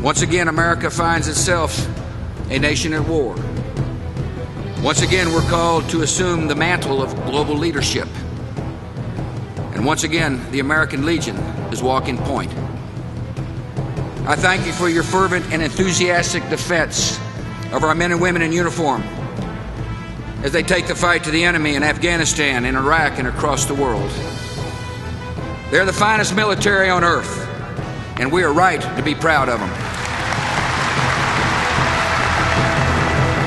Once again, America finds itself a nation at war. Once again, we're called to assume the mantle of global leadership. And once again, the American Legion is walking point. I thank you for your fervent and enthusiastic defense of our men and women in uniform as they take the fight to the enemy in Afghanistan, in Iraq, and across the world. They're the finest military on earth, and we are right to be proud of them.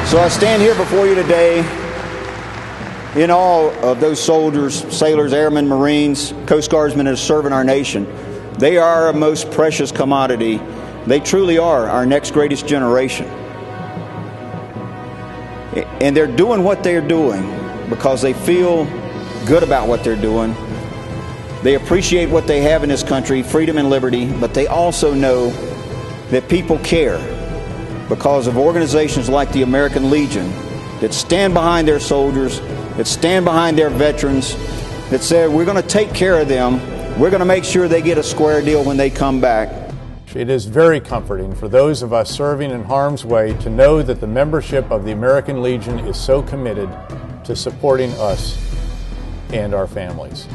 So I stand here before you today in awe of those soldiers, sailors, airmen, Marines, Coast Guardsmen that are serving our nation. They are our most precious commodity. They truly are our next greatest generation. And they're doing what they're doing because they feel good about what they're doing. They appreciate what they have in this country, freedom and liberty, but they also know that people care because of organizations like the American Legion that stand behind their soldiers, that stand behind their veterans, that say, we're going to take care of them. We're going to make sure they get a square deal when they come back. It is very comforting for those of us serving in harm's way to know that the membership of the American Legion is so committed to supporting us and our families.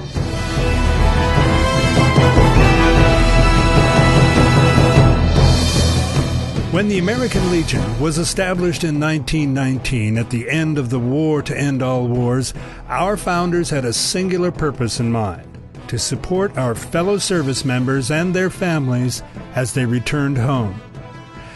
When the American Legion was established in 1919 at the end of the war to end all wars, our founders had a singular purpose in mind: to support our fellow service members and their families as they returned home.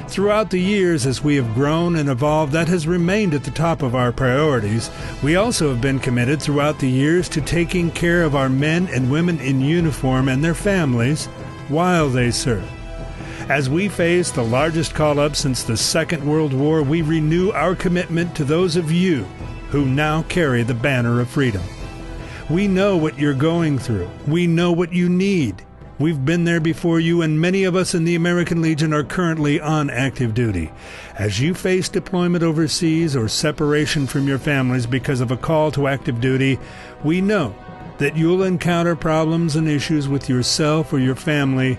Throughout the years, as we have grown and evolved, that has remained at the top of our priorities. We also have been committed throughout the years to taking care of our men and women in uniform and their families while they serve. As we face the largest call-up since the Second World War, we renew our commitment to those of you who now carry the banner of freedom. We know what you're going through. We know what you need. We've been there before you, and many of us in the American Legion are currently on active duty. As you face deployment overseas or separation from your families because of a call to active duty, we know that you'll encounter problems and issues with yourself or your family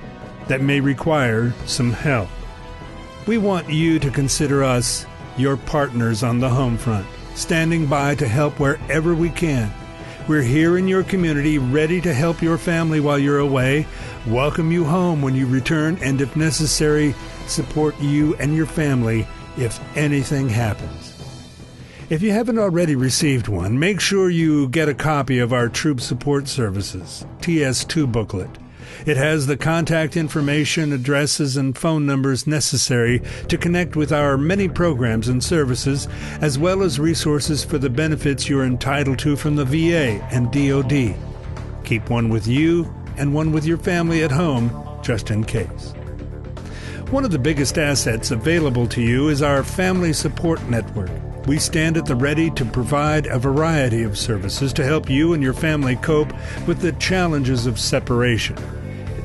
that may require some help. We want you to consider us your partners on the home front, standing by to help wherever we can. We're here in your community, ready to help your family while you're away, welcome you home when you return, and if necessary, support you and your family if anything happens. If you haven't already received one, make sure you get a copy of our Troop Support Services, TS2 booklet. It has the contact information, addresses, and phone numbers necessary to connect with our many programs and services, as well as resources for the benefits you're entitled to from the VA and DoD. Keep one with you and one with your family at home, just in case. One of the biggest assets available to you is our Family Support Network. We stand at the ready to provide a variety of services to help you and your family cope with the challenges of separation.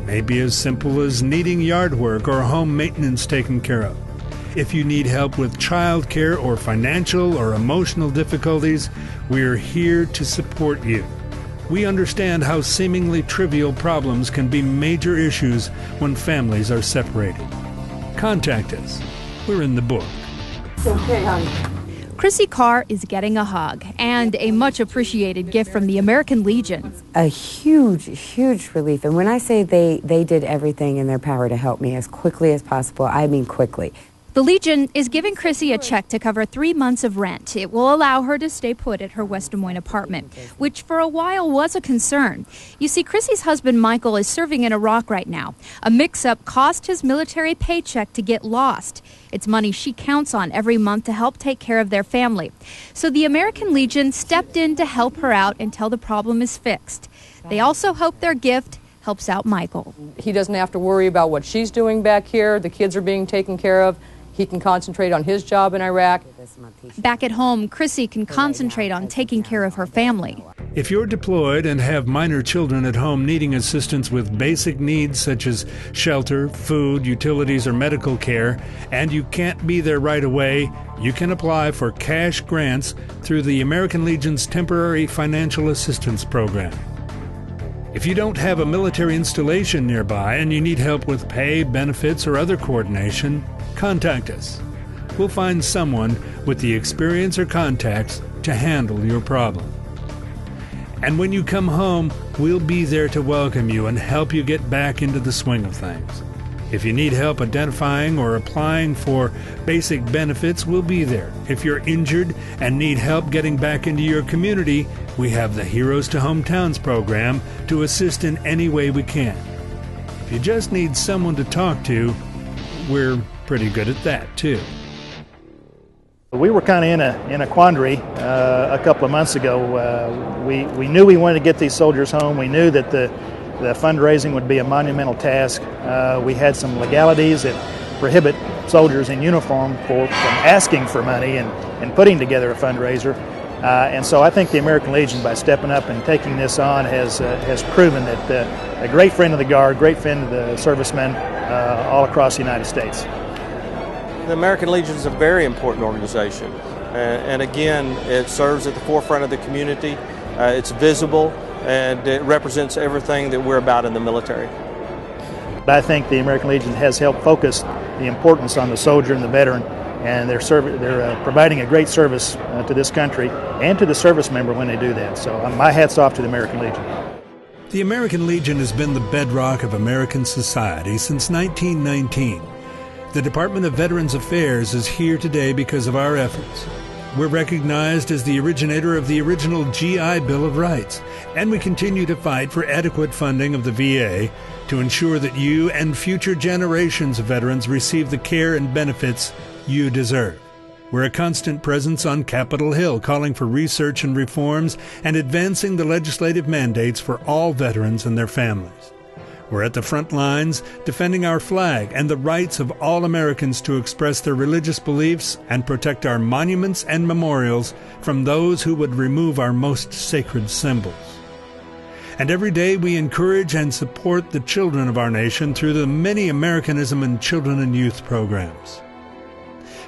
May be as simple as needing yard work or home maintenance taken care of. If you need help with child care or financial or emotional difficulties, we're here to support you. We understand how seemingly trivial problems can be major issues when families are separated. Contact us. We're in the book. Okay, honey. Chrissy Carr is getting a hug and a much-appreciated gift from the American Legion. A huge, huge relief. And when I say they did everything in their power to help me as quickly as possible, I mean quickly. The Legion is giving Chrissy a check to cover 3 months of rent. It will allow her to stay put at her West Des Moines apartment, which for a while was a concern. You see, Chrissy's husband, Michael, is serving in Iraq right now. A mix-up caused his military paycheck to get lost. It's money she counts on every month to help take care of their family. So the American Legion stepped in to help her out until the problem is fixed. They also hope their gift helps out Michael. He doesn't have to worry about what she's doing back here. The kids are being taken care of. He can concentrate on his job in Iraq. Back at home, Chrissy can concentrate on taking care of her family. If you're deployed and have minor children at home needing assistance with basic needs such as shelter, food, utilities, or medical care, and you can't be there right away, you can apply for cash grants through the American Legion's Temporary Financial Assistance Program. If you don't have a military installation nearby and you need help with pay, benefits, or other coordination, contact us. We'll find someone with the experience or contacts to handle your problem. And when you come home, we'll be there to welcome you and help you get back into the swing of things. If you need help identifying or applying for basic benefits, we'll be there. If you're injured and need help getting back into your community, we have the Heroes to Hometowns program to assist in any way we can. If you just need someone to talk to, we're pretty good at that too. We were kind of in a quandary a couple of months ago. We knew we wanted to get these soldiers home. We knew that the fundraising would be a monumental task. We had some legalities that prohibit soldiers in uniform from asking for money and putting together a fundraiser. And so I think the American Legion, by stepping up and taking this on, has proven that a great friend of the Guard, great friend of the servicemen all across the United States. The American Legion is a very important organization, and again, it serves at the forefront of the community. It's visible, and it represents everything that we're about in the military. I think the American Legion has helped focus the importance on the soldier and the veteran, and they're providing a great service to this country and to the service member when they do that. So my hat's off to the American Legion. The American Legion has been the bedrock of American society since 1919. The Department of Veterans Affairs is here today because of our efforts. We're recognized as the originator of the original GI Bill of Rights, and we continue to fight for adequate funding of the VA to ensure that you and future generations of veterans receive the care and benefits you deserve. We're a constant presence on Capitol Hill, calling for research and reforms and advancing the legislative mandates for all veterans and their families. We're at the front lines, defending our flag and the rights of all Americans to express their religious beliefs and protect our monuments and memorials from those who would remove our most sacred symbols. And every day we encourage and support the children of our nation through the many Americanism and children and youth programs.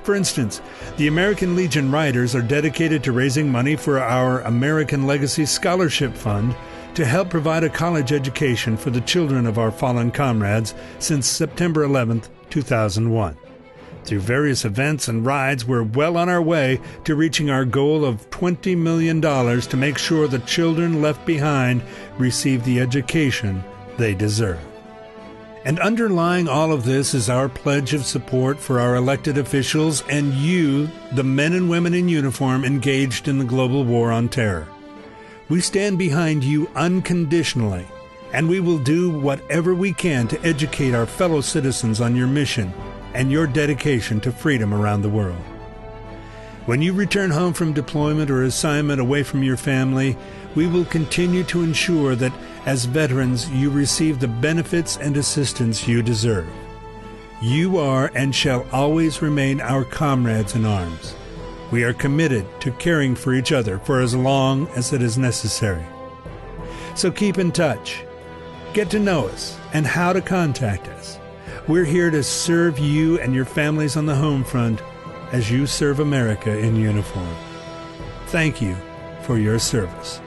For instance, the American Legion Riders are dedicated to raising money for our American Legacy Scholarship Fund to help provide a college education for the children of our fallen comrades since September 11, 2001. Through various events and rides, we're well on our way to reaching our goal of $20 million to make sure the children left behind receive the education they deserve. And underlying all of this is our pledge of support for our elected officials and you, the men and women in uniform engaged in the global war on terror. We stand behind you unconditionally, and we will do whatever we can to educate our fellow citizens on your mission and your dedication to freedom around the world. When you return home from deployment or assignment away from your family, we will continue to ensure that as veterans you receive the benefits and assistance you deserve. You are and shall always remain our comrades in arms. We are committed to caring for each other for as long as it is necessary. So keep in touch. Get to know us and how to contact us. We're here to serve you and your families on the home front as you serve America in uniform. Thank you for your service.